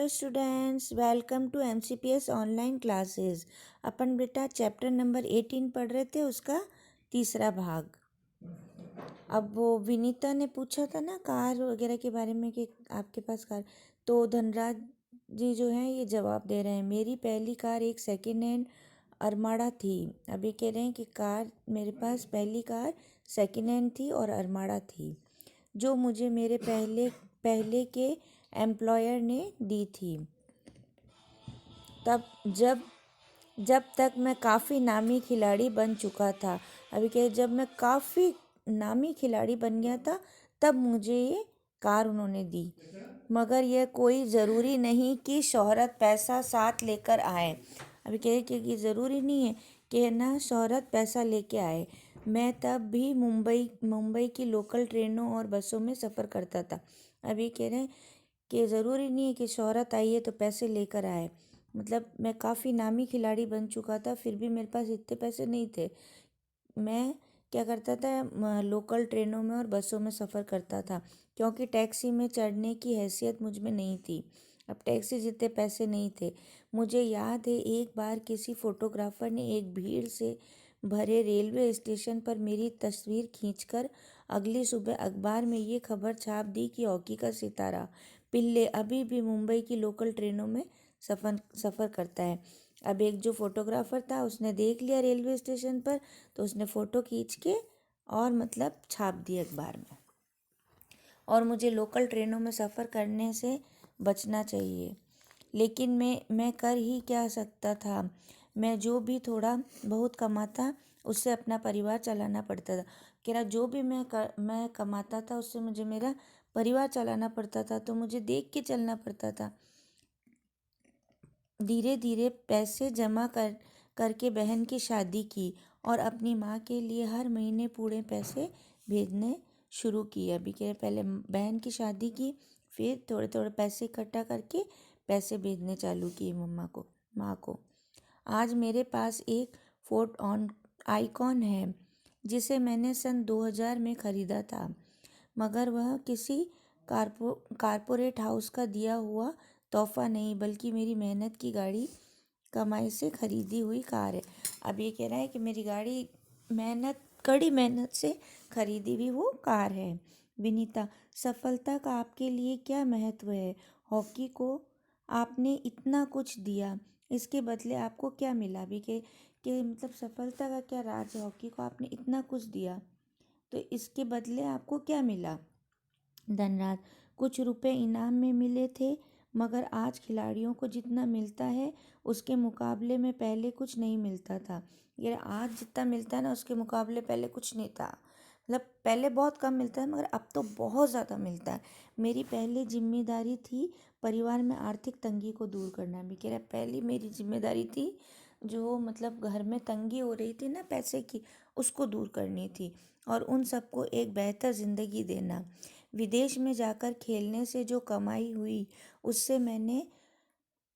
Students, welcome to MCPS online classes. अपन बेटा chapter number 18 पढ़ रहे थे, उसका तीसरा भाग। अब वो विनीता ने पूछा था ना कार वगैरह के बारे में कि आपके पास कार, तो धनराज जी जो हैं ये जवाब दे रहे हैं। मेरी पहली कार एक सेकेंड हैंड अरमाड़ा थी। अभी कह रहे हैं कि कार मेरे पास पहली कार सेकेंड हैंड थी और अरमाड़ा थी, जो मुझे मेरे पहले पहले के एम्प्लॉयर ने दी थी। तब जब जब तक मैं काफ़ी नामी खिलाड़ी बन चुका था। अभी क्या, जब मैं काफ़ी नामी खिलाड़ी बन गया था तब मुझे ये कार उन्होंने दी, मगर यह कोई ज़रूरी नहीं कि शोहरत पैसा साथ लेकर आए। अभी कह कि ज़रूरी नहीं है कि ना शोहरत पैसा लेके आए। मैं तब भी मुंबई की लोकल ट्रेनों और बसों में सफ़र करता था। अभी कह रहे हैं कि ज़रूरी नहीं है कि शोहरत आई है तो पैसे लेकर आए। मतलब मैं काफ़ी नामी खिलाड़ी बन चुका था, फिर भी मेरे पास इतने पैसे नहीं थे। मैं क्या करता था, लोकल ट्रेनों में और बसों में सफ़र करता था, क्योंकि टैक्सी में चढ़ने की हैसियत मुझ में नहीं थी। अब टैक्सी जितने पैसे नहीं थे। मुझे याद है एक बार किसी फोटोग्राफर ने एक भीड़ से भरे रेलवे स्टेशन पर मेरी तस्वीर खींचकर अगली सुबह अखबार में ये खबर छाप दी कि हॉकी का सितारा पिल्ले अभी भी मुंबई की लोकल ट्रेनों में सफ़र करता है। अब एक जो फोटोग्राफर था उसने देख लिया रेलवे स्टेशन पर, तो उसने फ़ोटो खींच के और मतलब छाप दी अखबार में। और मुझे लोकल ट्रेनों में सफ़र करने से बचना चाहिए, लेकिन मैं कर ही क्या सकता था। मैं जो भी थोड़ा बहुत कमाता उससे अपना परिवार चलाना पड़ता था। कह रहा जो भी मैं कमाता था उससे मुझे मेरा परिवार चलाना पड़ता था, तो मुझे देख के चलना पड़ता था। धीरे धीरे पैसे जमा करके बहन की शादी की और अपनी माँ के लिए हर महीने पूरे पैसे भेजने शुरू किए। अभी के पहले बहन की शादी की, फिर थोड़े थोड़े पैसे इकट्ठा करके पैसे भेजने चालू किए माँ को। आज मेरे पास एक फोर्ड आइकॉन है, जिसे मैंने सन 2000 में ख़रीदा था, मगर वह किसी कारपोरेट हाउस का दिया हुआ तोहफा नहीं, बल्कि मेरी मेहनत की गाड़ी कमाई से खरीदी हुई कार है। अब ये कह रहा है कि मेरी गाड़ी कड़ी मेहनत से खरीदी हुई वो कार है। विनीता, सफलता का आपके लिए क्या महत्व है? हॉकी को आपने इतना कुछ दिया, इसके बदले आपको क्या मिला? भी कि मतलब सफलता का क्या राज है? हॉकी को आपने इतना कुछ दिया तो इसके बदले आपको क्या मिला? धनराज, कुछ रुपए इनाम में मिले थे, मगर आज खिलाड़ियों को जितना मिलता है उसके मुकाबले में पहले कुछ नहीं मिलता था। ये आज जितना मिलता है ना उसके मुकाबले पहले कुछ नहीं था। मतलब पहले बहुत कम मिलता है, मगर अब तो बहुत ज़्यादा मिलता है। मेरी पहली जिम्मेदारी थी परिवार में आर्थिक तंगी को दूर करना। भी कह रहा पहली मेरी जिम्मेदारी थी जो मतलब घर में तंगी हो रही थी ना पैसे की, उसको दूर करनी थी और उन सबको एक बेहतर ज़िंदगी देना। विदेश में जाकर खेलने से जो कमाई हुई उससे मैंने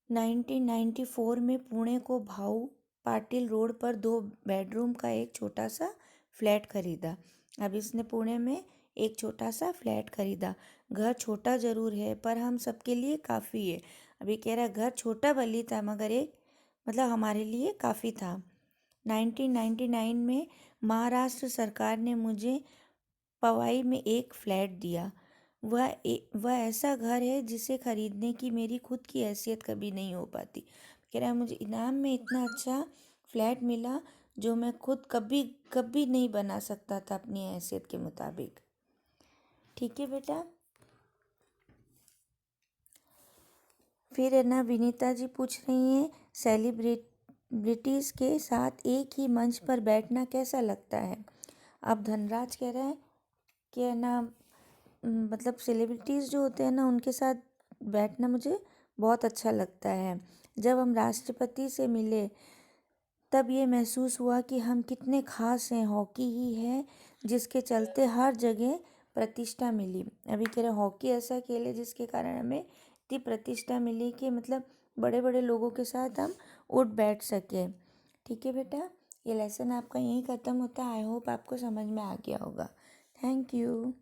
1994 में पुणे को भाऊ पाटिल रोड पर 2 बेडरूम का एक छोटा सा फ्लैट खरीदा। अब इसने पुणे में एक छोटा सा फ्लैट खरीदा। घर छोटा ज़रूर है पर हम सबके लिए काफ़ी है। अभी कह रहा घर छोटा भली था मगर एक मतलब हमारे लिए काफ़ी था। 1999 में महाराष्ट्र सरकार ने मुझे पवाई में एक फ्लैट दिया। वह ऐसा घर है जिसे खरीदने की मेरी खुद की हैसियत कभी नहीं हो पाती। कह रहा है मुझे इनाम में इतना अच्छा फ्लैट मिला जो मैं खुद कभी कभी नहीं बना सकता था अपनी हैसियत के मुताबिक। ठीक है बेटा। फिर है ना विनीता जी पूछ रही हैं, सेलिब्रिटीज़ के साथ एक ही मंच पर बैठना कैसा लगता है? अब धनराज कह रहा है कि है ना मतलब सेलिब्रिटीज़ जो होते हैं ना उनके साथ बैठना मुझे बहुत अच्छा लगता है। जब हम राष्ट्रपति से मिले तब ये महसूस हुआ कि हम कितने खास हैं। हॉकी ही है जिसके चलते हर जगह प्रतिष्ठा मिली। अभी कह रहे हॉकी ऐसा खेल है जिसके कारण हमें इतनी प्रतिष्ठा मिली कि मतलब बड़े बड़े लोगों के साथ हम उठ बैठ सके। ठीक है बेटा, ये लेसन आपका यहीं ख़त्म होता है। आई होप आपको समझ में आ गया होगा। Thank you.